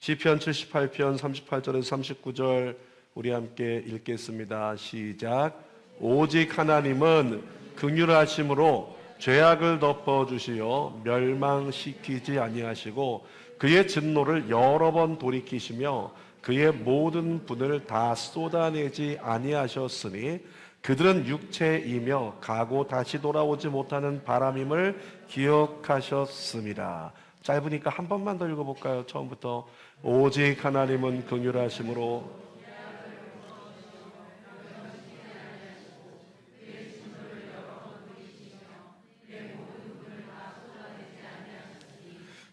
시편 78편 38절에서 39절 우리 함께 읽겠습니다. 시작. 오직 하나님은 긍휼하심으로 죄악을 덮어주시어 멸망시키지 아니하시고 그의 진노를 여러 번 돌이키시며 그의 모든 분을 다 쏟아내지 아니하셨으니 그들은 육체이며 가고 다시 돌아오지 못하는 바람임을 기억하셨습니다. 짧으니까 한 번만 더 읽어볼까요? 처음부터. 오직 하나님은 긍휼하심으로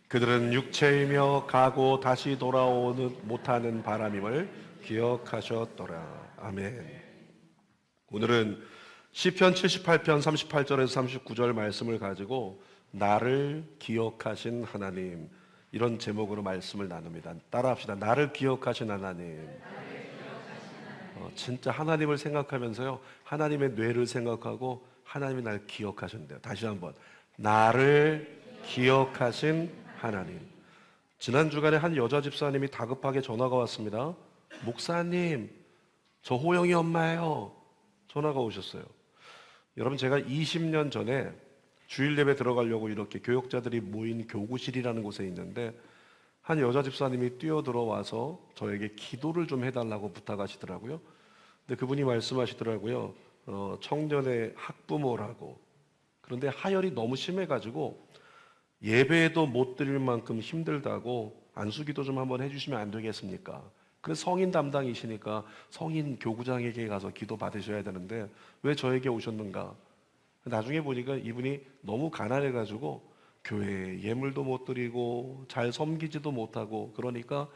그들은 육체이며 가고 다시 돌아오는 못하는 바람임을 기억하셨더라. 아멘. 오늘은 시편 78편 38절에서 39절 말씀을 가지고 나를 기억하신 하나님, 이런 제목으로 말씀을 나눕니다. 따라합시다. 나를 기억하신 하나님. 진짜 하나님을 생각하면서요, 하나님의 뇌를 생각하고 하나님이 날 기억하신대요. 다시 한번. 나를 기억하신 하나님. 지난 주간에 한 여자 집사님이 다급하게 전화가 왔습니다. 목사님, 저 호영이 엄마예요. 전화가 오셨어요. 여러분, 제가 20년 전에 주일 예배 들어가려고 이렇게 교역자들이 모인 교구실이라는 곳에 있는데 한 여자 집사님이 뛰어들어와서 저에게 기도를 좀 해달라고 부탁하시더라고요. 근데 그분이 말씀하시더라고요. 청년의 학부모라고. 그런데 하혈이 너무 심해가지고 예배에도 못 드릴 만큼 힘들다고 안수기도 좀 한번 해주시면 안 되겠습니까? 그래서 성인 담당이시니까 성인 교구장에게 가서 기도 받으셔야 되는데 왜 저에게 오셨는가? 나중에 보니까 이분이 너무 가난해가지고 교회에 예물도 못 드리고 잘 섬기지도 못하고 그러니까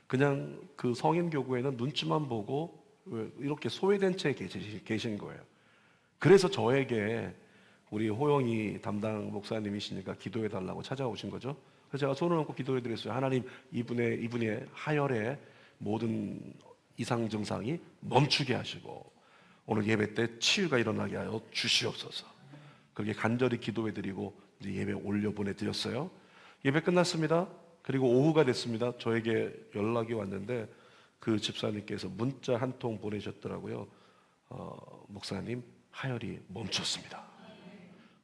그냥 그 성인 교구에는 눈치만 보고 이렇게 소외된 채 계신 거예요. 그래서 저에게 우리 호영이 담당 목사님이시니까 기도해 달라고 찾아오신 거죠. 그래서 제가 손을 얹고 기도해 드렸어요. 하나님, 이분의 하혈의 모든 이상 증상이 멈추게 하시고 오늘 예배 때 치유가 일어나게 하여 주시옵소서. 그렇게 간절히 기도해 드리고 이제 예배 올려 보내 드렸어요. 예배 끝났습니다. 그리고 오후가 됐습니다. 저에게 연락이 왔는데 그 집사님께서 문자 한 통 보내셨더라고요. 목사님, 하혈이 멈췄습니다.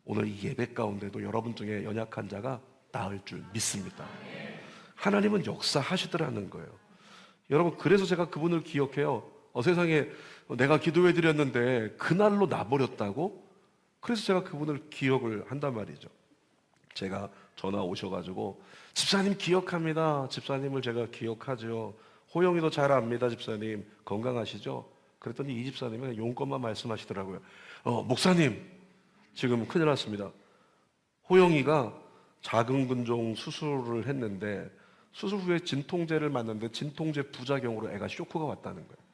오늘 이 예배 가운데도 여러분 중에 연약한 자가 나을 줄 믿습니다. 하나님은 역사하시더라는 거예요. 여러분, 그래서 제가 그분을 기억해요. 세상에 내가 기도해 드렸는데 그날로 나버렸다고? 그래서 제가 그분을 기억을 한단 말이죠. 제가 전화 오셔가지고 집사님 기억합니다. 집사님을 제가 기억하죠. 호영이도 잘 압니다. 집사님 건강하시죠? 그랬더니 이 집사님은 용건만 말씀하시더라고요. 목사님, 지금 큰일 났습니다. 호영이가 자궁근종 수술을 했는데 수술 후에 진통제를 맞는데 진통제 부작용으로 애가 쇼크가 왔다는 거예요.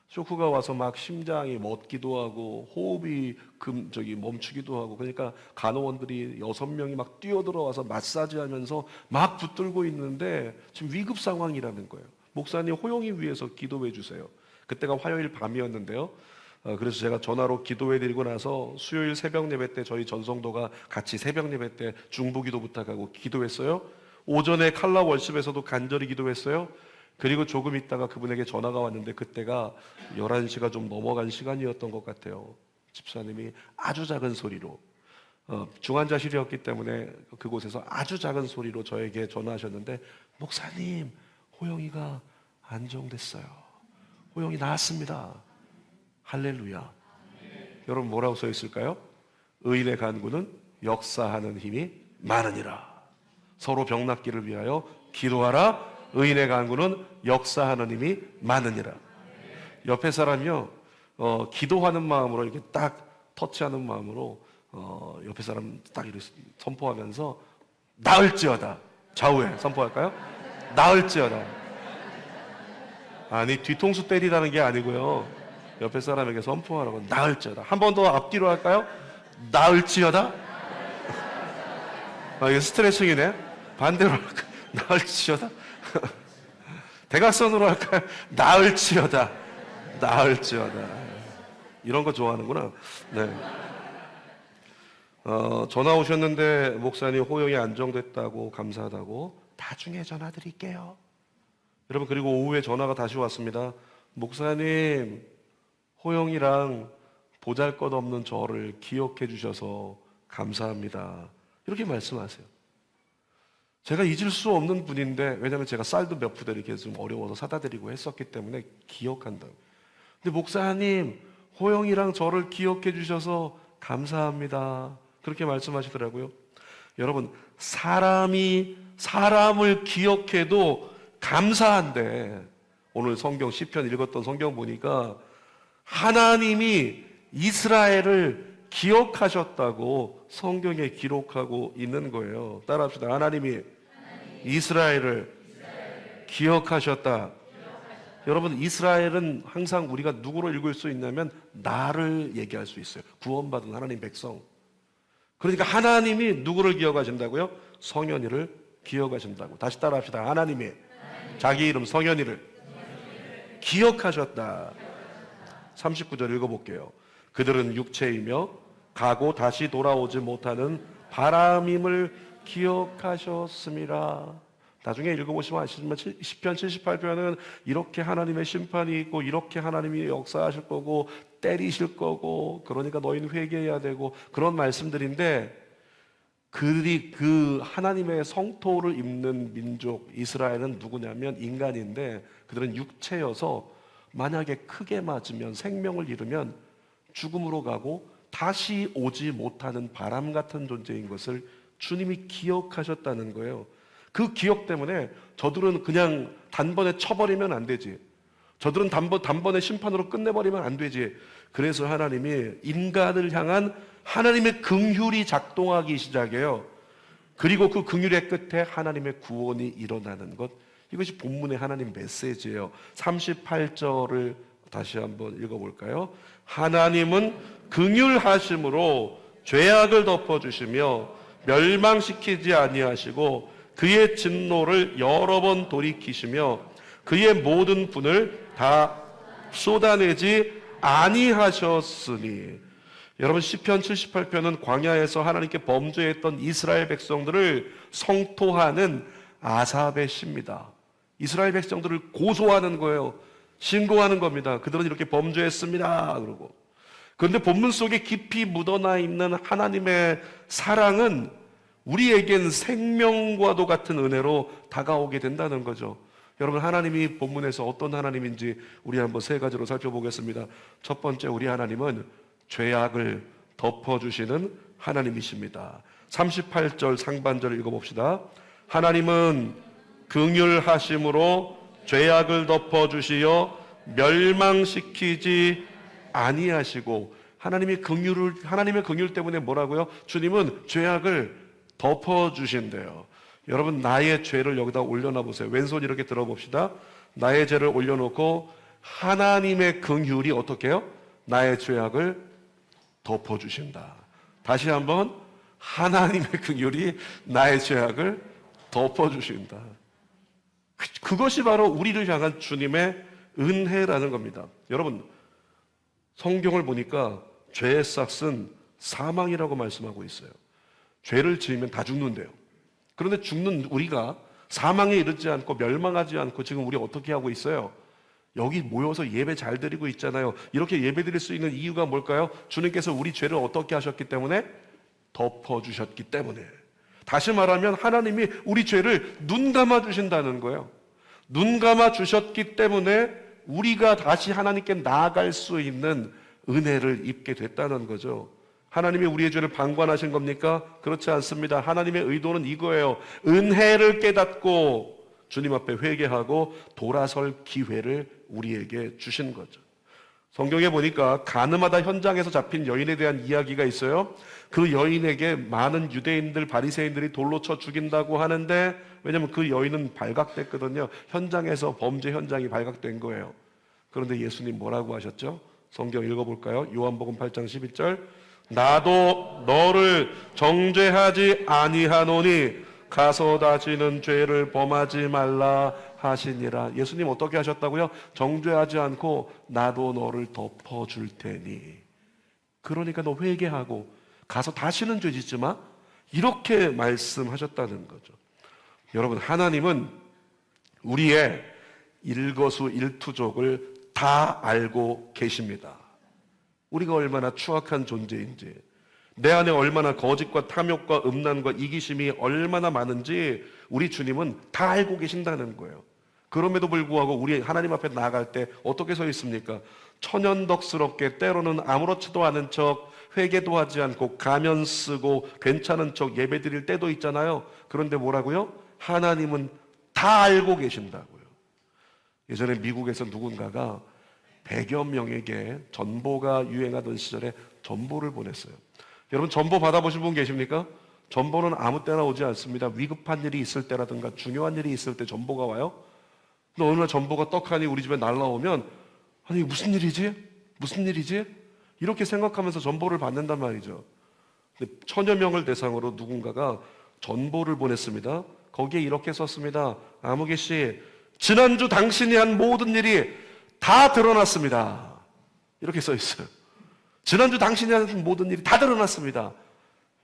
쇼크가 와서 막 심장이 멎기도 하고 호흡이 멈추기도 하고, 그러니까 간호원들이 6명이 막 뛰어들어와서 마사지하면서 막 붙들고 있는데 지금 위급 상황이라는 거예요. 목사님, 호영이 위해서 기도해 주세요. 그때가 화요일 밤이었는데요. 그래서 제가 전화로 기도해 드리고 나서 수요일 새벽 예배 때 저희 전성도가 같이 새벽 예배 때 중보기도 부탁하고 기도했어요. 오전에 칼라 월십에서도 간절히 기도했어요. 그리고 조금 있다가 그분에게 전화가 왔는데 그때가 11시가 좀 넘어간 시간이었던 것 같아요. 집사님이 아주 작은 소리로, 중환자실이었기 때문에 그곳에서 아주 작은 소리로 저에게 전화하셨는데, 목사님, 호영이가 안정됐어요. 호영이 나았습니다. 할렐루야. 여러분, 뭐라고 써 있을까요? 의인의 간구는 역사하는 힘이 많으니라. 서로 병낫기를 위하여 기도하라. 의인의 간구는 역사하는 힘이 많으니라. 옆에 사람이요, 기도하는 마음으로 이렇게 딱 터치하는 마음으로 옆에 사람 딱 이렇게 선포하면서 나을지어다. 좌우에 선포할까요? 나을지어다. 아니, 뒤통수 때리라는 게 아니고요, 옆에 사람에게 선포하라고. 나을지어다. 한 번 더 앞뒤로 할까요? 나을지어다. 이게 스트레칭이네. 반대로 할까요? 나을지어다. 대각선으로 할까요? 나을지어다. 나을지어다. 이런 거 좋아하는구나. 네. 전화 오셨는데 목사님 호영이 안정됐다고 감사하다고. 나중에 전화 드릴게요. 여러분, 그리고 오후에 전화가 다시 왔습니다. 목사님, 호영이랑 보잘것없는 저를 기억해 주셔서 감사합니다. 이렇게 말씀하세요. 제가 잊을 수 없는 분인데, 왜냐하면 제가 쌀도 몇 푸대 이렇게 좀 어려워서 사다 드리고 했었기 때문에 기억한다고. 근데 목사님, 호영이랑 저를 기억해 주셔서 감사합니다. 그렇게 말씀하시더라고요. 여러분, 사람이 사람을 기억해도 감사한데, 오늘 성경 시편 읽었던 성경 보니까 하나님이 이스라엘을 기억하셨다고 성경에 기록하고 있는 거예요. 따라합시다. 하나님이 이스라엘을 기억하셨다. 여러분, 이스라엘은 항상 우리가 누구로 읽을 수 있냐면 나를 얘기할 수 있어요. 구원받은 하나님 백성. 그러니까 하나님이 누구를 기억하신다고요? 성현이를 기억하신다고. 다시 따라합시다. 하나님이 자기 이름 성현이를 기억하셨다. 39절 읽어볼게요. 그들은 육체이며 가고 다시 돌아오지 못하는 바람임을 기억하셨습니다. 나중에 읽어보시면 아시지만 시편 78편은 이렇게 하나님의 심판이 있고 이렇게 하나님이 역사하실 거고 때리실 거고 그러니까 너희는 회개해야 되고 그런 말씀들인데, 그들이 그 하나님의 성토를 입는 민족 이스라엘은 누구냐면 인간인데, 그들은 육체여서 만약에 크게 맞으면 생명을 잃으면 죽음으로 가고 다시 오지 못하는 바람 같은 존재인 것을 주님이 기억하셨다는 거예요. 그 기억 때문에 저들은 그냥 단번에 쳐버리면 안 되지. 저들은 단번에 심판으로 끝내버리면 안 되지. 그래서 하나님이 인간을 향한 하나님의 긍휼이 작동하기 시작해요. 그리고 그 긍휼의 끝에 하나님의 구원이 일어나는 것, 이것이 본문의 하나님 메시지예요. 38절을 다시 한번 읽어볼까요? 하나님은 긍휼하심으로 죄악을 덮어주시며 멸망시키지 아니하시고 그의 진노를 여러 번 돌이키시며 그의 모든 분을 다 쏟아내지 아니하셨으니. 여러분, 시편 78편은 광야에서 하나님께 범죄했던 이스라엘 백성들을 성토하는 아삽의 시입니다. 이스라엘 백성들을 고소하는 거예요. 신고하는 겁니다. 그들은 이렇게 범죄했습니다. 그러고. 그런데 본문 속에 깊이 묻어나 있는 하나님의 사랑은 우리에겐 생명과도 같은 은혜로 다가오게 된다는 거죠. 여러분, 하나님이 본문에서 어떤 하나님인지 우리 한번 세 가지로 살펴보겠습니다. 첫 번째, 우리 하나님은 죄악을 덮어주시는 하나님이십니다. 38절 상반절을 읽어봅시다. 하나님은 긍휼하심으로 죄악을 덮어주시어 멸망시키지 아니하시고. 하나님의 긍휼 때문에 뭐라고요? 주님은 죄악을 덮어주신대요. 여러분, 나의 죄를 여기다 올려놔 보세요. 왼손 이렇게 들어봅시다. 나의 죄를 올려놓고 하나님의 긍휼이 어떻게 해요? 나의 죄악을 덮어주신다. 다시 한번, 하나님의 긍휼이 나의 죄악을 덮어주신다. 그것이 바로 우리를 향한 주님의 은혜라는 겁니다. 여러분, 성경을 보니까 죄의 싹은 사망이라고 말씀하고 있어요. 죄를 지으면 다 죽는데요. 그런데 죽는 우리가 사망에 이르지 않고 멸망하지 않고 지금 우리 어떻게 하고 있어요? 여기 모여서 예배 잘 드리고 있잖아요. 이렇게 예배 드릴 수 있는 이유가 뭘까요? 주님께서 우리 죄를 어떻게 하셨기 때문에? 덮어주셨기 때문에. 다시 말하면 하나님이 우리 죄를 눈 감아 주신다는 거예요. 눈 감아 주셨기 때문에 우리가 다시 하나님께 나아갈 수 있는 은혜를 입게 됐다는 거죠. 하나님이 우리의 죄를 방관하신 겁니까? 그렇지 않습니다. 하나님의 의도는 이거예요. 은혜를 깨닫고 주님 앞에 회개하고 돌아설 기회를 우리에게 주신 거죠. 성경에 보니까 가늠하다 현장에서 잡힌 여인에 대한 이야기가 있어요. 그 여인에게 많은 유대인들, 바리새인들이 돌로 쳐 죽인다고 하는데, 왜냐하면 그 여인은 발각됐거든요. 현장에서 범죄 현장이 발각된 거예요. 그런데 예수님 뭐라고 하셨죠? 성경 읽어볼까요? 요한복음 8장 11절. 나도 너를 정죄하지 아니하노니 가서 다시는 죄를 범하지 말라 하시니라. 예수님 어떻게 하셨다고요? 정죄하지 않고 나도 너를 덮어줄 테니. 그러니까 너 회개하고 가서 다시는 죄 짓지 마. 이렇게 말씀하셨다는 거죠. 여러분, 하나님은 우리의 일거수일투족을 다 알고 계십니다. 우리가 얼마나 추악한 존재인지, 내 안에 얼마나 거짓과 탐욕과 음란과 이기심이 얼마나 많은지 우리 주님은 다 알고 계신다는 거예요. 그럼에도 불구하고 우리 하나님 앞에 나아갈 때 어떻게 서 있습니까? 천연덕스럽게 때로는 아무렇지도 않은 척, 회개도 하지 않고 가면 쓰고 괜찮은 척 예배 드릴 때도 있잖아요. 그런데 뭐라고요? 하나님은 다 알고 계신다고요. 예전에 미국에서 누군가가 100여 명에게 전보가 유행하던 시절에 전보를 보냈어요. 여러분, 전보 받아보신 분 계십니까? 전보는 아무 때나 오지 않습니다. 위급한 일이 있을 때라든가 중요한 일이 있을 때 전보가 와요. 근데 어느 날 전보가 떡하니 우리 집에 날라오면, 아니 무슨 일이지? 무슨 일이지? 이렇게 생각하면서 전보를 받는단 말이죠. 근데 1000여 명을 대상으로 누군가가 전보를 보냈습니다. 거기에 이렇게 썼습니다. 아무개 씨, 지난주 당신이 한 모든 일이 다 드러났습니다. 이렇게 써 있어요. 지난주 당신이 한 모든 일이 다 드러났습니다.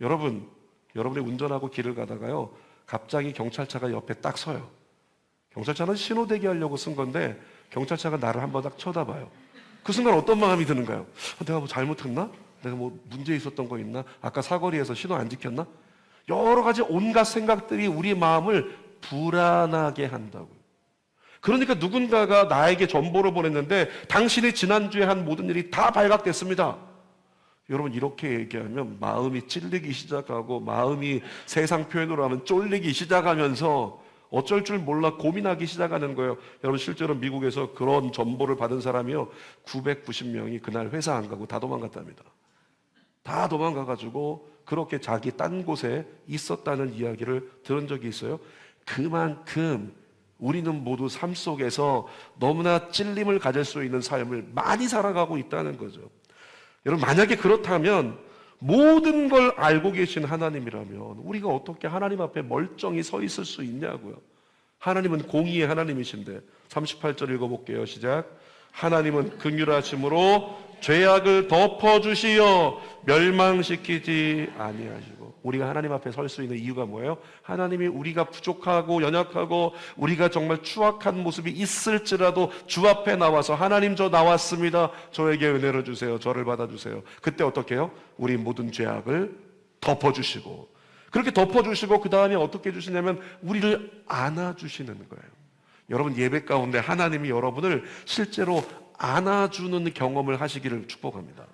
여러분, 여러분이 운전하고 길을 가다가요, 갑자기 경찰차가 옆에 딱 서요. 경찰차는 신호대기 하려고 쓴 건데 경찰차가 나를 한번 딱 쳐다봐요. 그 순간 어떤 마음이 드는가요? 내가 뭐 잘못했나? 내가 뭐 문제 있었던 거 있나? 아까 사거리에서 신호 안 지켰나? 여러 가지 온갖 생각들이 우리 마음을 불안하게 한다고요. 그러니까 누군가가 나에게 전보를 보냈는데 당신이 지난주에 한 모든 일이 다 발각됐습니다. 여러분, 이렇게 얘기하면 마음이 찔리기 시작하고 마음이 세상 표현으로 하면 쫄리기 시작하면서 어쩔 줄 몰라 고민하기 시작하는 거예요. 여러분, 실제로 미국에서 그런 전보를 받은 사람이요, 990명이 그날 회사 안 가고 다 도망갔답니다. 다 도망가가지고 그렇게 자기 딴 곳에 있었다는 이야기를 들은 적이 있어요. 그만큼 우리는 모두 삶 속에서 너무나 찔림을 가질 수 있는 삶을 많이 살아가고 있다는 거죠. 여러분, 만약에 그렇다면 모든 걸 알고 계신 하나님이라면 우리가 어떻게 하나님 앞에 멀쩡히 서 있을 수 있냐고요. 하나님은 공의의 하나님이신데 38절 읽어볼게요. 시작. 하나님은 긍휼하심으로 죄악을 덮어주시어 멸망시키지 아니하시고. 우리가 하나님 앞에 설 수 있는 이유가 뭐예요? 하나님이 우리가 부족하고 연약하고 우리가 정말 추악한 모습이 있을지라도 주 앞에 나와서 하나님, 저 나왔습니다, 저에게 은혜를 주세요, 저를 받아주세요. 그때 어떻게 해요? 우리 모든 죄악을 덮어주시고, 그렇게 덮어주시고 그 다음에 어떻게 해주시냐면 우리를 안아주시는 거예요. 여러분, 예배 가운데 하나님이 여러분을 실제로 안아주는 경험을 하시기를 축복합니다.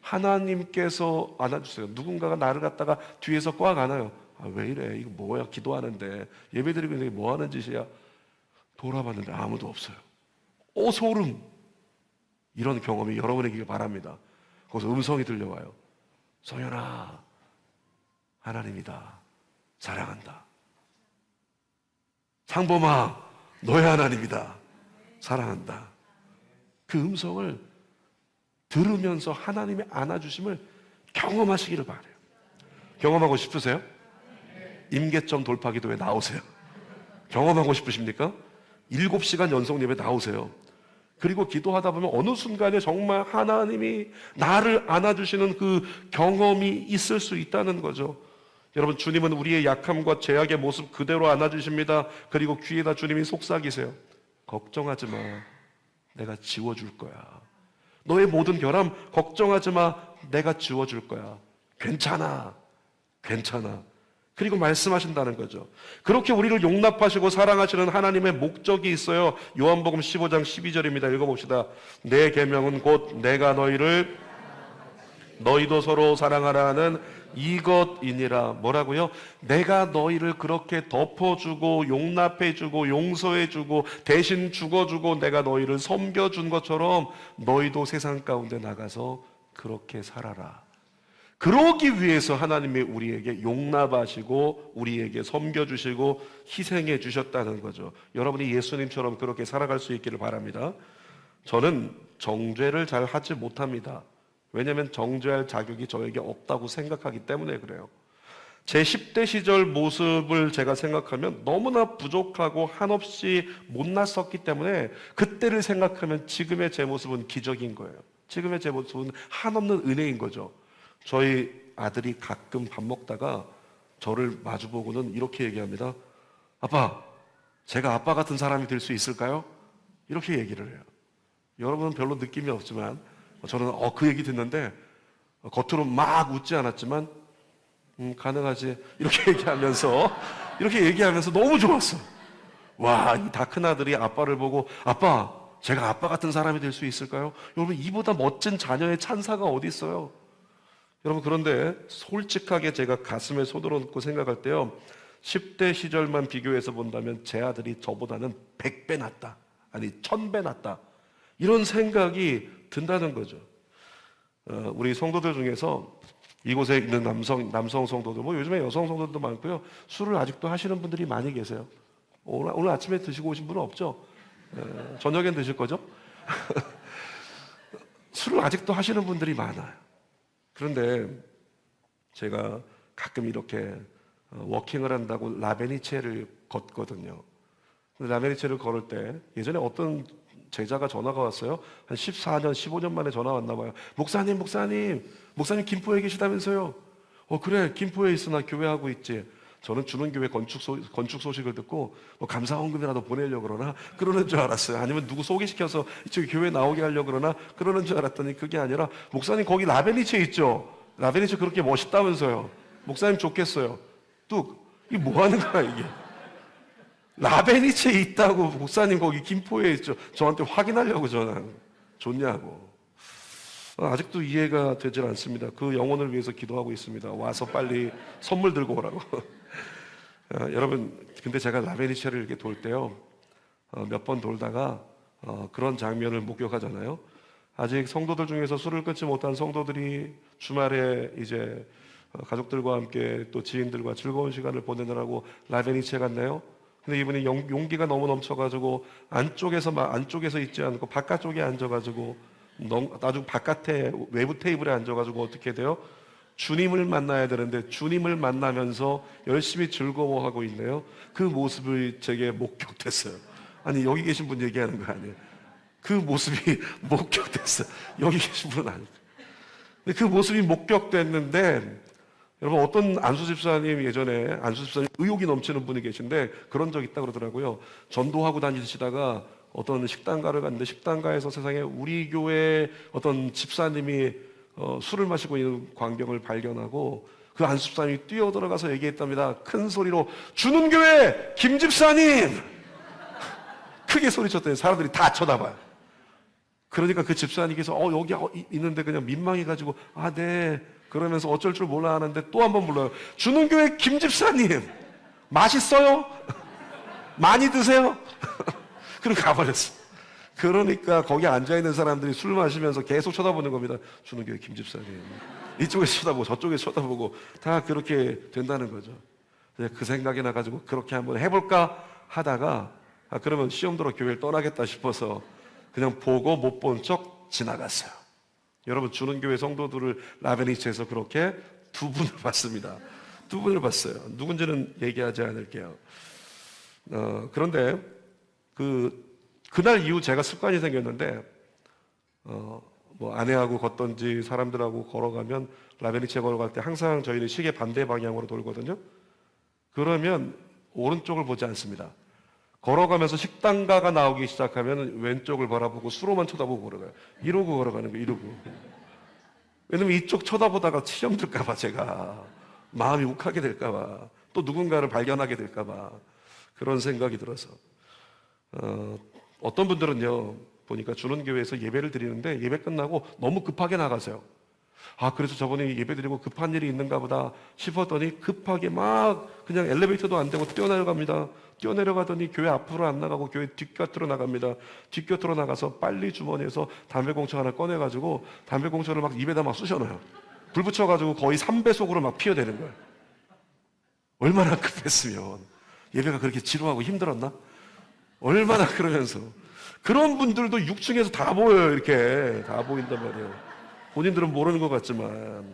하나님께서 안아주세요. 누군가가 나를 갖다가 뒤에서 꽉 안아요. 아, 왜 이래? 이거 뭐야? 기도하는데, 예배드리고 있는데 뭐 하는 짓이야? 돌아봤는데 아무도 없어요. 오, 소름! 이런 경험이 여러분에게 바랍니다. 거기서 음성이 들려와요. 성현아, 하나님이다. 사랑한다. 상범아, 너의 하나님이다. 사랑한다. 그 음성을 들으면서 하나님의 안아주심을 경험하시기를 바라요. 경험하고 싶으세요? 임계점 돌파기도에 나오세요. 경험하고 싶으십니까? 7시간 연속 예배 나오세요. 그리고 기도하다 보면 어느 순간에 정말 하나님이 나를 안아주시는 그 경험이 있을 수 있다는 거죠. 여러분, 주님은 우리의 약함과 죄악의 모습 그대로 안아주십니다. 그리고 귀에다 주님이 속삭이세요. 걱정하지 마. 내가 지워줄 거야. 너의 모든 결함 걱정하지 마. 내가 지워줄 거야. 괜찮아. 괜찮아. 그리고 말씀하신다는 거죠. 그렇게 우리를 용납하시고 사랑하시는 하나님의 목적이 있어요. 요한복음 15장 12절입니다. 읽어봅시다. 내 계명은 곧 내가 너희도 서로 사랑하라는 이것이니라. 뭐라고요? 내가 너희를 그렇게 덮어주고 용납해주고 용서해주고 대신 죽어주고 내가 너희를 섬겨준 것처럼 너희도 세상 가운데 나가서 그렇게 살아라. 그러기 위해서 하나님이 우리에게 용납하시고 우리에게 섬겨주시고 희생해 주셨다는 거죠. 여러분이 예수님처럼 그렇게 살아갈 수 있기를 바랍니다. 저는 정죄를 잘 하지 못합니다. 왜냐하면 정죄할 자격이 저에게 없다고 생각하기 때문에 그래요. 제 10대 시절 모습을 제가 생각하면 너무나 부족하고 한없이 못났었기 때문에 그때를 생각하면 지금의 제 모습은 기적인 거예요. 지금의 제 모습은 한없는 은혜인 거죠. 저희 아들이 가끔 밥 먹다가 저를 마주보고는 이렇게 얘기합니다. 아빠, 제가 아빠 같은 사람이 될 수 있을까요? 이렇게 얘기를 해요. 여러분은 별로 느낌이 없지만 저는 그 얘기 듣는데 겉으로 막 웃지 않았지만 가능하지 이렇게 얘기하면서 너무 좋았어. 와, 이 다 큰 아들이 아빠를 보고 아빠, 제가 아빠 같은 사람이 될 수 있을까요? 여러분, 이보다 멋진 자녀의 찬사가 어디 있어요? 여러분, 그런데 솔직하게 제가 가슴에 손을 얹고 생각할 때요, 10대 시절만 비교해서 본다면 제 아들이 저보다는 100배 낫다, 아니 1000배 낫다, 이런 생각이 든다는 거죠. 우리 성도들 중에서 이곳에 있는 남성 성도들, 뭐 요즘에 여성 성도들도 많고요, 술을 아직도 하시는 분들이 많이 계세요. 오늘 아침에 드시고 오신 분은 없죠? 저녁엔 드실 거죠? 술을 아직도 하시는 분들이 많아요. 그런데 제가 가끔 이렇게 워킹을 한다고 라베니체를 걷거든요. 라베니체를 걸을 때 예전에 어떤 제자가 전화가 왔어요. 한 14년, 15년 만에 전화 왔나 봐요. 목사님 김포에 계시다면서요? 그래, 김포에 있어. 나 교회하고 있지. 저는 주는 교회 건축 소식을 듣고 뭐 감사 헌금이라도 보내려고 그러는 줄 알았어요. 아니면 누구 소개시켜서 이쪽에 교회 나오게 하려고 그러는 줄 알았더니 그게 아니라, 목사님 거기 라베니체 있죠? 라베니체 그렇게 멋있다면서요? 목사님 좋겠어요. 뚝, 이게 뭐 하는 거야 이게? 라베니체 있다고, 목사님 거기 김포에 있죠? 저한테 확인하려고 전화. 좋냐고. 아직도 이해가 되질 않습니다. 그 영혼을 위해서 기도하고 있습니다. 와서 빨리 선물 들고 오라고. 여러분, 근데 제가 라베니체를 이렇게 돌 때요, 몇 번 돌다가 그런 장면을 목격하잖아요. 아직 성도들 중에서 술을 끊지 못한 성도들이 주말에 이제 가족들과 함께 또 지인들과 즐거운 시간을 보내느라고 라베니체 갔네요. 근데 이분이 용기가 너무 넘쳐가지고 안쪽에서 있지 않고 바깥쪽에 앉아가지고, 아주 바깥에 외부 테이블에 앉아가지고 어떻게 돼요? 주님을 만나야 되는데 주님을 만나면서 열심히 즐거워하고 있네요. 그 모습이 제게 목격됐어요. 아니, 여기 계신 분 얘기하는 거 아니에요? 그 모습이 목격됐어요. 여기 계신 분은 아니에요. 근데 그 모습이 목격됐는데, 여러분, 어떤 안수 집사님, 예전에 안수 집사님 의욕이 넘치는 분이 계신데 그런 적 있다고 그러더라고요. 전도하고 다니시다가 어떤 식당가를 갔는데, 식당가에서 세상에 우리 교회 어떤 집사님이 술을 마시고 있는 광경을 발견하고 그 안수 집사님이 뛰어들어가서 얘기했답니다. 큰 소리로, 주는 교회 김 집사님! 크게 소리쳤더니 사람들이 다 쳐다봐요. 그러니까 그 집사님께서 여기 있는데 그냥 민망해가지고 네 그러면서 어쩔 줄 몰라 하는데 또 한 번 불러요. 주는 교회 김 집사님, 맛있어요? 많이 드세요? 그리고 가버렸어. 그러니까 거기 앉아있는 사람들이 술 마시면서 계속 쳐다보는 겁니다. 주는 교회 김 집사님. 이쪽에서 쳐다보고 저쪽에서 쳐다보고 다 그렇게 된다는 거죠. 그 생각이 나가지고 그렇게 한번 해볼까 하다가 그러면 시험들어 교회를 떠나겠다 싶어서 그냥 보고 못 본 척 지나갔어요. 여러분, 주는 교회 성도들을 라베니체에서 그렇게 두 분을 봤습니다. 두 분을 봤어요. 누군지는 얘기하지 않을게요. 그런데 그날 이후 제가 습관이 생겼는데, 뭐 아내하고 걷던지 사람들하고 걸어가면, 라베니체 걸어갈 때 항상 저희는 시계 반대 방향으로 돌거든요. 그러면 오른쪽을 보지 않습니다. 걸어가면서 식당가가 나오기 시작하면 왼쪽을 바라보고 수로만 쳐다보고 걸어가요. 이러고 걸어가는 거예요. 이러고. 왜냐면 이쪽 쳐다보다가 시험 들까봐, 제가 마음이 욱하게 될까봐, 또 누군가를 발견하게 될까봐 그런 생각이 들어서. 어떤 분들은요, 보니까 주는 교회에서 예배를 드리는데 예배 끝나고 너무 급하게 나가세요. 그래서 저번에 예배 드리고 급한 일이 있는가 보다 싶었더니 급하게 막 그냥 엘리베이터도 안 되고 뛰어내려갑니다. 뛰어내려가더니 교회 앞으로 안 나가고 교회 뒷곁으로 나갑니다. 뒷곁으로 나가서 빨리 주머니에서 담배꽁초 하나 꺼내가지고 담배꽁초를 막 입에다 막 쑤셔넣어요. 불 붙여가지고 거의 3배속으로 막 피워대는 거예요. 얼마나 급했으면. 예배가 그렇게 지루하고 힘들었나? 얼마나. 그러면서 그런 분들도 6층에서 다 보여요. 이렇게 다 보인단 말이에요. 본인들은 모르는 것 같지만.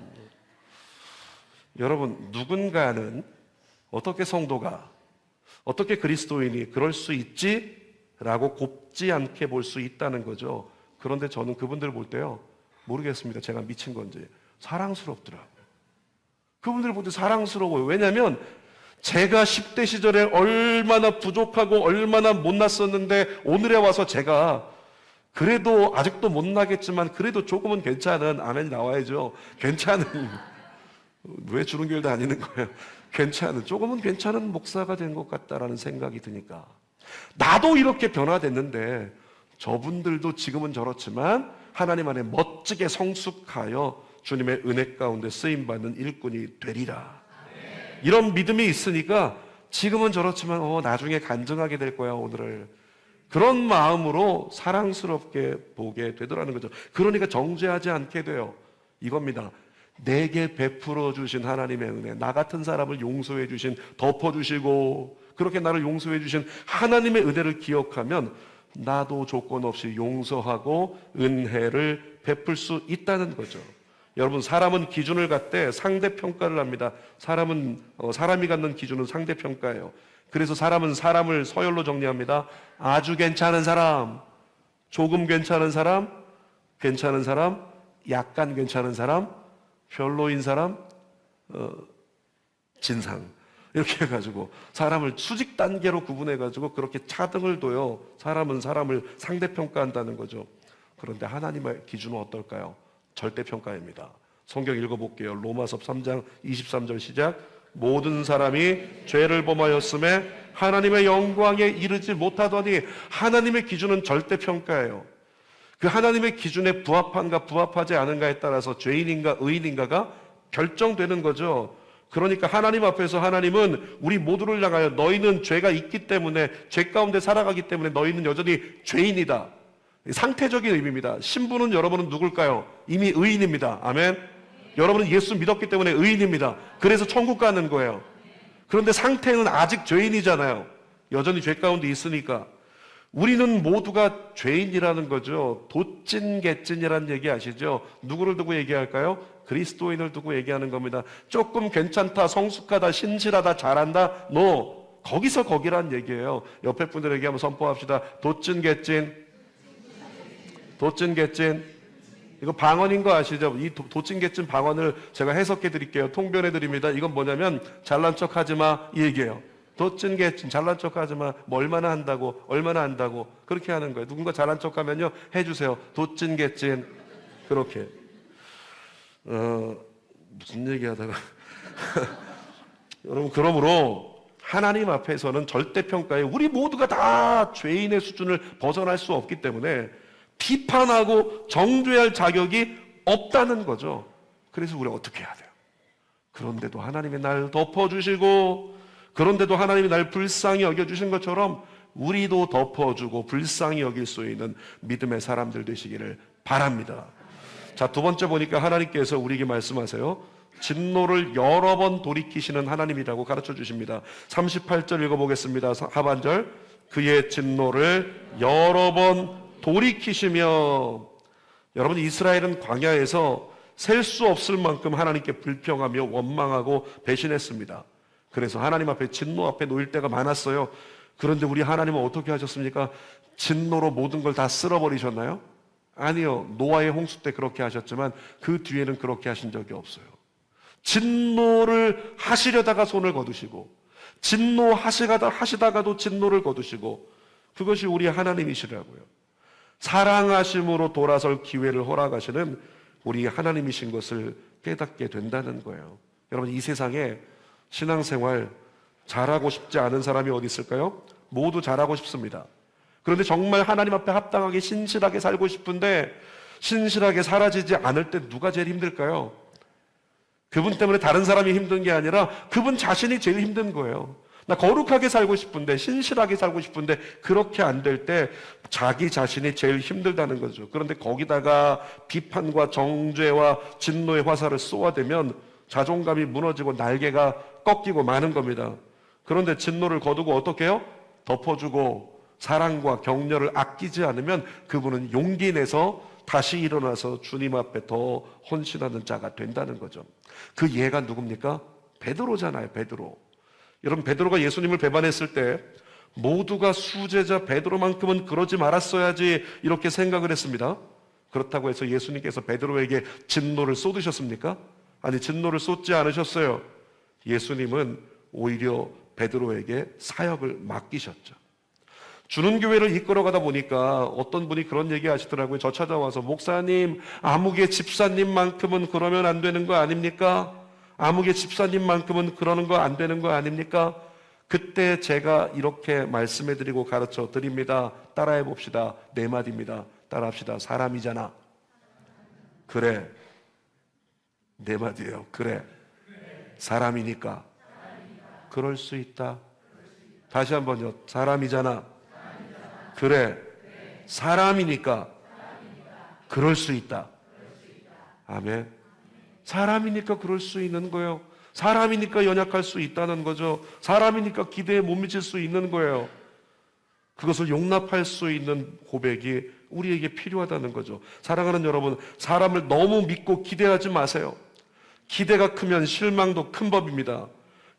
여러분, 누군가는 어떻게 성도가, 어떻게 그리스도인이 그럴 수 있지? 라고 곱지 않게 볼 수 있다는 거죠. 그런데 저는 그분들 볼 때요, 모르겠습니다. 제가 미친 건지 사랑스럽더라고요. 그분들 볼 때 사랑스러워요. 왜냐하면 제가 10대 시절에 얼마나 부족하고 얼마나 못났었는데 오늘에 와서 제가 그래도 아직도 못나겠지만 그래도 조금은 괜찮은, 아멘이 나와야죠. 괜찮은, 왜 주run교회 다니는 거예요? 괜찮은, 조금은 괜찮은 목사가 된 것 같다라는 생각이 드니까 나도 이렇게 변화됐는데 저분들도 지금은 저렇지만 하나님 안에 멋지게 성숙하여 주님의 은혜 가운데 쓰임받는 일꾼이 되리라. 이런 믿음이 있으니까 지금은 저렇지만 나중에 간증하게 될 거야 오늘을. 그런 마음으로 사랑스럽게 보게 되더라는 거죠. 그러니까 정죄하지 않게 돼요. 이겁니다. 내게 베풀어 주신 하나님의 은혜, 나 같은 사람을 용서해 주신, 덮어주시고 그렇게 나를 용서해 주신 하나님의 은혜를 기억하면 나도 조건 없이 용서하고 은혜를 베풀 수 있다는 거죠. 여러분, 사람은 기준을 갖되 상대평가를 합니다. 사람이 갖는 기준은 상대평가예요. 그래서 사람은 사람을 서열로 정리합니다. 아주 괜찮은 사람, 조금 괜찮은 사람, 괜찮은 사람, 약간 괜찮은 사람, 별로인 사람, 진상. 이렇게 해가지고 사람을 수직 단계로 구분해가지고 그렇게 차등을 둬요. 사람은 사람을 상대평가한다는 거죠. 그런데 하나님의 기준은 어떨까요? 절대평가입니다. 성경 읽어볼게요. 로마서 3장 23절 시작. 모든 사람이 죄를 범하였음에 하나님의 영광에 이르지 못하더니, 하나님의 기준은 절대평가예요. 그 하나님의 기준에 부합한가 부합하지 않은가에 따라서 죄인인가 의인인가가 결정되는 거죠. 그러니까 하나님 앞에서 하나님은 우리 모두를 향하여 너희는 죄가 있기 때문에, 죄 가운데 살아가기 때문에 너희는 여전히 죄인이다. 상태적인 의미입니다. 신분은 여러분은 누굴까요? 이미 의인입니다. 아멘. 여러분은 예수 믿었기 때문에 의인입니다. 그래서 천국 가는 거예요. 그런데 상태는 아직 죄인이잖아요. 여전히 죄 가운데 있으니까. 우리는 모두가 죄인이라는 거죠. 도찐개찐이라는 얘기 아시죠? 누구를 두고 얘기할까요? 그리스도인을 두고 얘기하는 겁니다. 조금 괜찮다, 성숙하다, 신실하다, 잘한다, 거기서 거기란 얘기예요. 옆에 분들에게 한번 선포합시다. 도찐개찐, 도찐개찐. 이거 방언인 거 아시죠? 이 도찐개찐 방언을 제가 해석해 드릴게요. 통변해 드립니다. 이건 뭐냐면 잘난 척 하지 마, 이 얘기예요. 도찐개찐, 잘난 척 하지 마. 뭐 얼마나 한다고, 얼마나 한다고. 그렇게 하는 거예요. 누군가 잘난 척 하면요, 해주세요. 도찐개찐. 그렇게. 무슨 얘기 하다가. 여러분, 그러므로 하나님 앞에서는 절대평가에 우리 모두가 다 죄인의 수준을 벗어날 수 없기 때문에 비판하고 정죄할 자격이 없다는 거죠. 그래서 우리가 어떻게 해야 돼요? 그런데도 하나님이 날 덮어주시고, 그런데도 하나님이 날 불쌍히 여겨주신 것처럼 우리도 덮어주고 불쌍히 여길 수 있는 믿음의 사람들 되시기를 바랍니다. 자, 두 번째 보니까 하나님께서 우리에게 말씀하세요. 진노를 여러 번 돌이키시는 하나님이라고 가르쳐 주십니다. 38절 읽어보겠습니다. 하반절. 그의 진노를 여러 번 돌이키시며. 여러분, 이스라엘은 광야에서 셀 수 없을 만큼 하나님께 불평하며 원망하고 배신했습니다. 그래서 하나님 앞에, 진노 앞에 놓일 때가 많았어요. 그런데 우리 하나님은 어떻게 하셨습니까? 진노로 모든 걸 다 쓸어버리셨나요? 아니요. 노아의 홍수 때 그렇게 하셨지만 그 뒤에는 그렇게 하신 적이 없어요. 진노를 하시려다가 손을 거두시고, 진노하시다가도 진노를 거두시고, 그것이 우리 하나님이시라고요. 사랑하심으로 돌아설 기회를 허락하시는 우리 하나님이신 것을 깨닫게 된다는 거예요. 여러분, 이 세상에 신앙생활 잘하고 싶지 않은 사람이 어디 있을까요? 모두 잘하고 싶습니다. 그런데 정말 하나님 앞에 합당하게 신실하게 살고 싶은데 신실하게 사라지지 않을 때 누가 제일 힘들까요? 그분 때문에 다른 사람이 힘든 게 아니라 그분 자신이 제일 힘든 거예요. 나 거룩하게 살고 싶은데, 신실하게 살고 싶은데 그렇게 안 될 때 자기 자신이 제일 힘들다는 거죠. 그런데 거기다가 비판과 정죄와 진노의 화살을 쏘아대면 자존감이 무너지고 날개가 꺾이고 마는 겁니다. 그런데 진노를 거두고 어떻게 해요? 덮어주고 사랑과 격려를 아끼지 않으면 그분은 용기 내서 다시 일어나서 주님 앞에 더 헌신하는 자가 된다는 거죠. 그 예가 누굽니까? 베드로잖아요. 베드로. 여러분, 베드로가 예수님을 배반했을 때 모두가 수제자 베드로만큼은 그러지 말았어야지 이렇게 생각을 했습니다. 그렇다고 해서 예수님께서 베드로에게 진노를 쏟으셨습니까? 아니, 진노를 쏟지 않으셨어요. 예수님은 오히려 베드로에게 사역을 맡기셨죠. 주는 교회를 이끌어가다 보니까 어떤 분이 그런 얘기 하시더라고요. 저 찾아와서 목사님, 아무개 집사님만큼은 그러면 안 되는 거 아닙니까? 아무개 집사님만큼은 그러는 거 안 되는 거 아닙니까? 그때 제가 이렇게 말씀해드리고 가르쳐 드립니다. 따라해 봅시다. 네 마디입니다. 따라합시다. 사람이잖아. 그래. 네 마디예요. 그래. 사람이니까. 그럴 수 있다. 다시 한번요. 사람이잖아. 그래. 사람이니까. 그럴 수 있다. 아멘. 사람이니까 그럴 수 있는 거예요. 사람이니까 연약할 수 있다는 거죠. 사람이니까 기대에 못 미칠 수 있는 거예요. 그것을 용납할 수 있는 고백이 우리에게 필요하다는 거죠. 사랑하는 여러분, 사람을 너무 믿고 기대하지 마세요. 기대가 크면 실망도 큰 법입니다.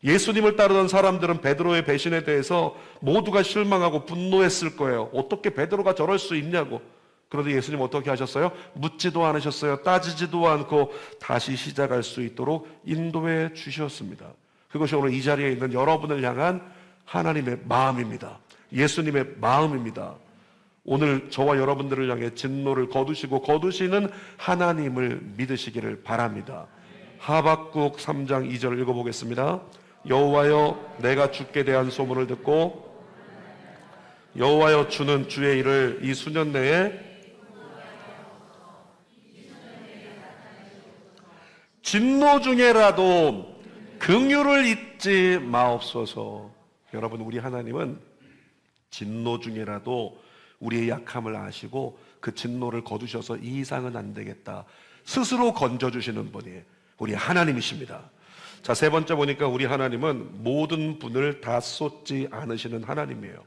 예수님을 따르던 사람들은 베드로의 배신에 대해서 모두가 실망하고 분노했을 거예요. 어떻게 베드로가 저럴 수 있냐고. 그런데 예수님 어떻게 하셨어요? 묻지도 않으셨어요. 따지지도 않고 다시 시작할 수 있도록 인도해 주셨습니다. 그것이 오늘 이 자리에 있는 여러분을 향한 하나님의 마음입니다. 예수님의 마음입니다. 오늘 저와 여러분들을 향해 진노를 거두시고 거두시는 하나님을 믿으시기를 바랍니다. 하박국 3장 2절 읽어보겠습니다. 여호와여, 내가 주께 대한 소문을 듣고 여호와여, 주는 주의 일을 이 수년 내에 진노 중에라도 긍휼을 잊지 마옵소서. 여러분, 우리 하나님은 진노 중에라도 우리의 약함을 아시고 그 진노를 거두셔서 이 이상은 안 되겠다 스스로 건져주시는 분이 우리 하나님이십니다. 자, 세 번째 보니까 우리 하나님은 모든 분을 다 쏟지 않으시는 하나님이에요.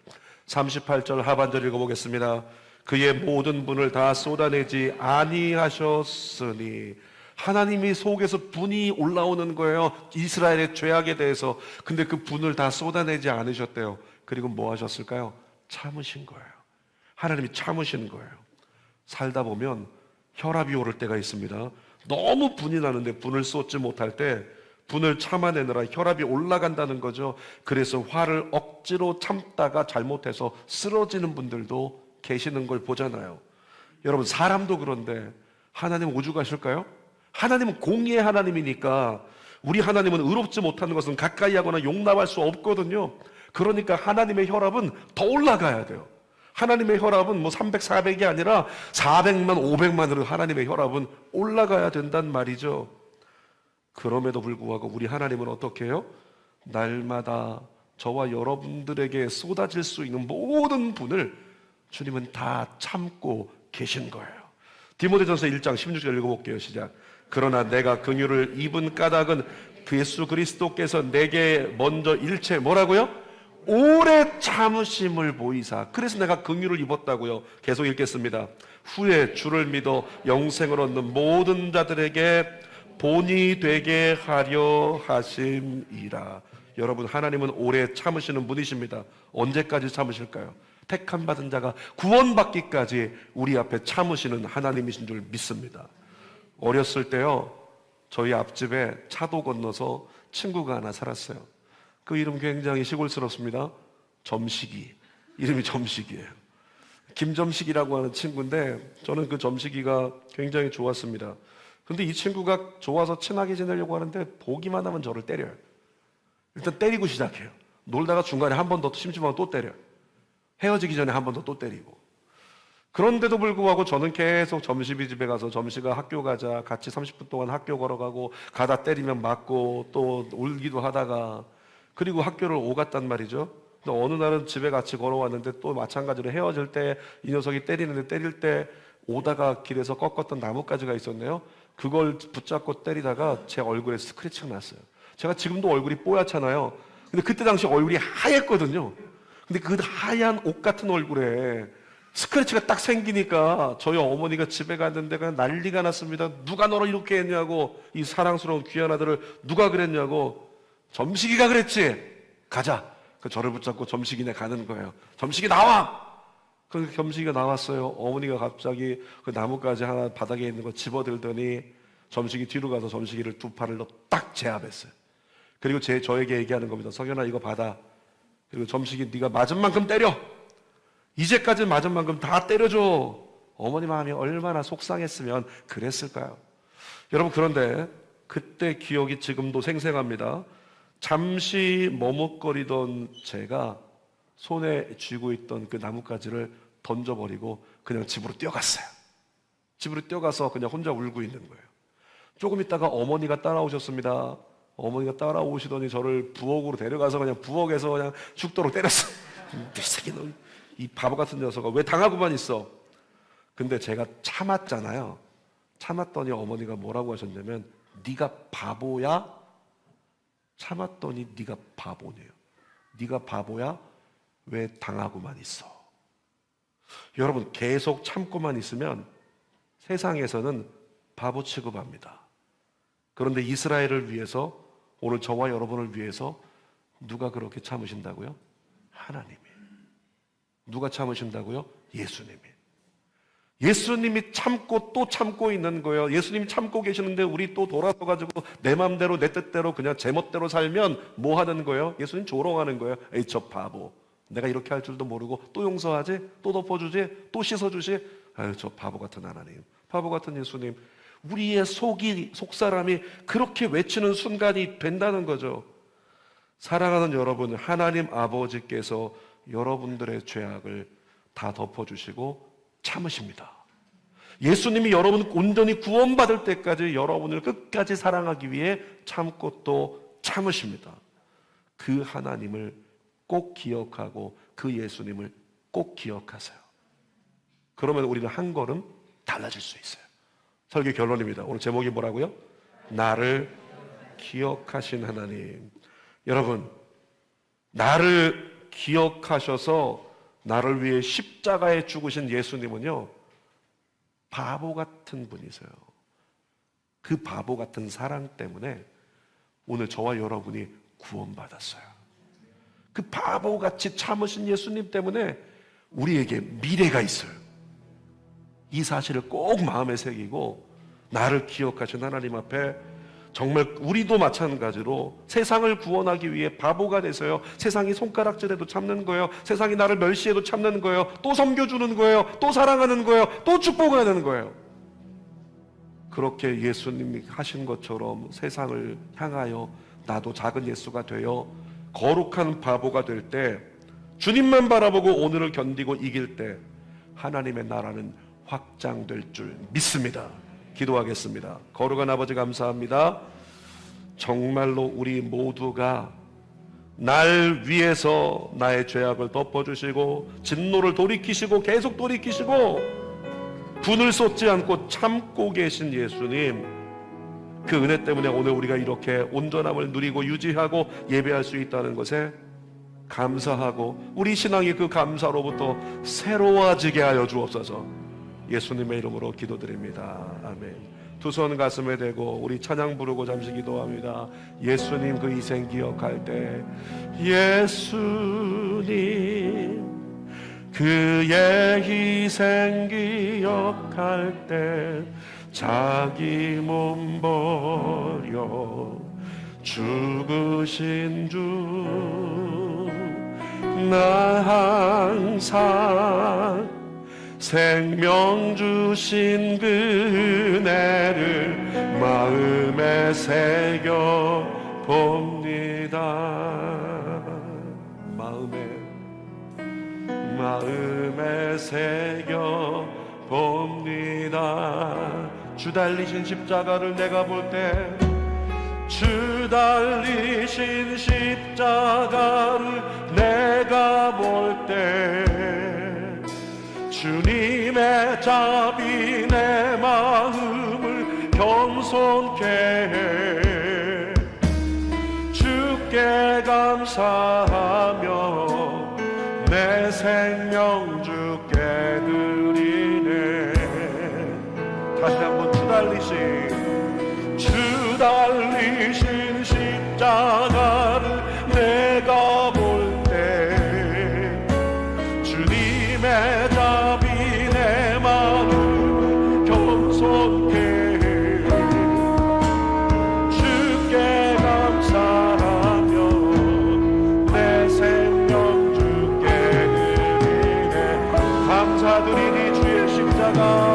38절 하반절 읽어보겠습니다. 그의 모든 분을 다 쏟아내지 아니하셨으니. 하나님이 속에서 분이 올라오는 거예요. 이스라엘의 죄악에 대해서. 근데 그 분을 다 쏟아내지 않으셨대요. 그리고 뭐 하셨을까요? 참으신 거예요. 하나님이 참으시는 거예요. 살다 보면 혈압이 오를 때가 있습니다. 너무 분이 나는데 분을 쏟지 못할 때 분을 참아내느라 혈압이 올라간다는 거죠. 그래서 화를 억지로 참다가 잘못해서 쓰러지는 분들도 계시는 걸 보잖아요. 여러분, 사람도 그런데 하나님 오죽하실까요? 하나님은 공의의 하나님이니까 우리 하나님은 의롭지 못하는 것은 가까이 하거나 용납할 수 없거든요. 그러니까 하나님의 혈압은 더 올라가야 돼요. 하나님의 혈압은 뭐 300, 400이 아니라 400만, 500만으로 하나님의 혈압은 올라가야 된단 말이죠. 그럼에도 불구하고 우리 하나님은 어떻게 해요? 날마다 저와 여러분들에게 쏟아질 수 있는 모든 분을 주님은 다 참고 계신 거예요. 디모데전서 1장 16절 읽어볼게요. 시작. 그러나 내가 긍휼을 입은 까닭은 그 예수 그리스도께서 내게 먼저 일체 뭐라고요? 오래 참으심을 보이사. 그래서 내가 긍휼을 입었다고요. 계속 읽겠습니다. 후에 주를 믿어 영생을 얻는 모든 자들에게 본이 되게 하려 하심이라. 여러분, 하나님은 오래 참으시는 분이십니다. 언제까지 참으실까요? 택함 받은 자가 구원받기까지 우리 앞에 참으시는 하나님이신 줄 믿습니다. 어렸을 때요, 저희 앞집에 차도 건너서 친구가 하나 살았어요. 그 이름 굉장히 시골스럽습니다. 점식이. 이름이 점식이에요. 김점식이라고 하는 친구인데 저는 그 점식이가 굉장히 좋았습니다. 근데 이 친구가 좋아서 친하게 지내려고 하는데 보기만 하면 저를 때려요. 일단 때리고 시작해요. 놀다가 중간에 한 번 더 심심하면 또 때려요. 헤어지기 전에 한 번 더 또 때리고. 그런데도 불구하고 저는 계속 점식이 집에 가서 점식아 학교 가자, 같이 30분 동안 학교 걸어가고 가다 때리면 맞고 또 울기도 하다가 그리고 학교를 오갔단 말이죠. 근데 어느 날은 집에 같이 걸어왔는데 또 마찬가지로 헤어질 때 이 녀석이 때리는데 때릴 때 오다가 길에서 꺾었던 나뭇가지가 있었네요. 그걸 붙잡고 때리다가 제 얼굴에 스크래치가 났어요. 제가 지금도 얼굴이 뽀얗잖아요. 근데 그때 당시 얼굴이 하얗거든요. 근데 그 하얀 옷 같은 얼굴에 스크래치가 딱 생기니까 저희 어머니가 집에 갔는데 그냥 난리가 났습니다. 누가 너를 이렇게 했냐고. 이 사랑스러운 귀한 아들을 누가 그랬냐고. 점식이가 그랬지. 가자. 그 저를 붙잡고 점식이네 가는 거예요. 점식이 나와. 그 점식이가 나왔어요. 어머니가 갑자기 그 나뭇가지 하나 바닥에 있는 거 집어들더니 점식이 뒤로 가서 점식이를 두 팔을 딱 제압했어요. 그리고 저에게 얘기하는 겁니다. 석연아, 이거 받아. 그리고 점식이 네가 맞은 만큼 때려. 이제까지 맞은 만큼 다 때려줘. 어머니 마음이 얼마나 속상했으면 그랬을까요? 여러분, 그런데 그때 기억이 지금도 생생합니다. 잠시 머뭇거리던 제가 손에 쥐고 있던 그 나뭇가지를 던져버리고 그냥 집으로 뛰어갔어요. 집으로 뛰어가서 그냥 혼자 울고 있는 거예요. 조금 있다가 어머니가 따라오셨습니다. 어머니가 따라오시더니 저를 부엌으로 데려가서 그냥 부엌에서 그냥 죽도록 때렸어요. 이 새끼는, 이 바보 같은 녀석아, 왜 당하고만 있어? 근데 제가 참았잖아요. 참았더니 어머니가 뭐라고 하셨냐면, 네가 바보야? 참았더니 네가 바보네요. 네가 바보야? 왜 당하고만 있어? 여러분, 계속 참고만 있으면 세상에서는 바보 취급합니다. 그런데 이스라엘을 위해서, 오늘 저와 여러분을 위해서 누가 그렇게 참으신다고요? 하나님이. 누가 참으신다고요? 예수님이. 예수님이 참고 또 참고 있는 거예요. 예수님이 참고 계시는데 우리 또 돌아서 가지고 내 맘대로 내 뜻대로 그냥 제멋대로 살면 뭐 하는 거예요? 예수님 조롱하는 거예요. 에이, 저 바보, 내가 이렇게 할 줄도 모르고 또 용서하지? 또 덮어주지? 또 씻어주지? 아유, 저 바보 같은 하나님, 바보 같은 예수님. 우리의 속사람이 그렇게 외치는 순간이 된다는 거죠. 사랑하는 여러분, 하나님 아버지께서 여러분들의 죄악을 다 덮어주시고 참으십니다. 예수님이 여러분 온전히 구원받을 때까지 여러분을 끝까지 사랑하기 위해 참고 또 참으십니다. 그 하나님을 꼭 기억하고 그 예수님을 꼭 기억하세요. 그러면 우리는 한 걸음 달라질 수 있어요. 설교 결론입니다. 오늘 제목이 뭐라고요? 나를 기억하신 하나님. 여러분, 나를 기억하셔서 나를 위해 십자가에 죽으신 예수님은요, 바보 같은 분이세요. 그 바보 같은 사랑 때문에 오늘 저와 여러분이 구원받았어요. 그 바보같이 참으신 예수님 때문에 우리에게 미래가 있어요. 이 사실을 꼭 마음에 새기고 나를 기억하신 하나님 앞에 정말 우리도 마찬가지로 세상을 구원하기 위해 바보가 돼서요, 세상이 손가락질해도 참는 거예요. 세상이 나를 멸시해도 참는 거예요. 또 섬겨주는 거예요. 또 사랑하는 거예요. 또 축복을 하는 거예요. 그렇게 예수님이 하신 것처럼 세상을 향하여 나도 작은 예수가 되어 거룩한 바보가 될 때, 주님만 바라보고 오늘을 견디고 이길 때 하나님의 나라는 확장될 줄 믿습니다. 기도하겠습니다. 거룩한 아버지, 감사합니다. 정말로 우리 모두가 날 위해서 나의 죄악을 덮어주시고 진노를 돌이키시고 계속 돌이키시고 분을 쏟지 않고 참고 계신 예수님, 그 은혜 때문에 오늘 우리가 이렇게 온전함을 누리고 유지하고 예배할 수 있다는 것에 감사하고 우리 신앙이 그 감사로부터 새로워지게 하여 주옵소서. 예수님의 이름으로 기도드립니다. 아멘. 두 손 가슴에 대고 우리 찬양 부르고 잠시 기도합니다. 예수님 그 희생 기억할 때, 예수님 그의 희생 기억할 때 자기 몸 버려 죽으신 주, 나 항상 생명 주신 그 은혜를 마음에 새겨 봅니다. 마음에 새겨 봅니다. 주 달리신 십자가를 내가 볼 때, 주 달리신 십자가를 내가 볼 때 주님의 자비 내 마음을 겸손케 해 주께 감사하며 내 생명 주께 드리네. 다시 한번 주 달리신 십자가를 내가 볼 때 주님의 자비 내 마음 겸손케 해 주께 감사하며 받으리니 주의 십자가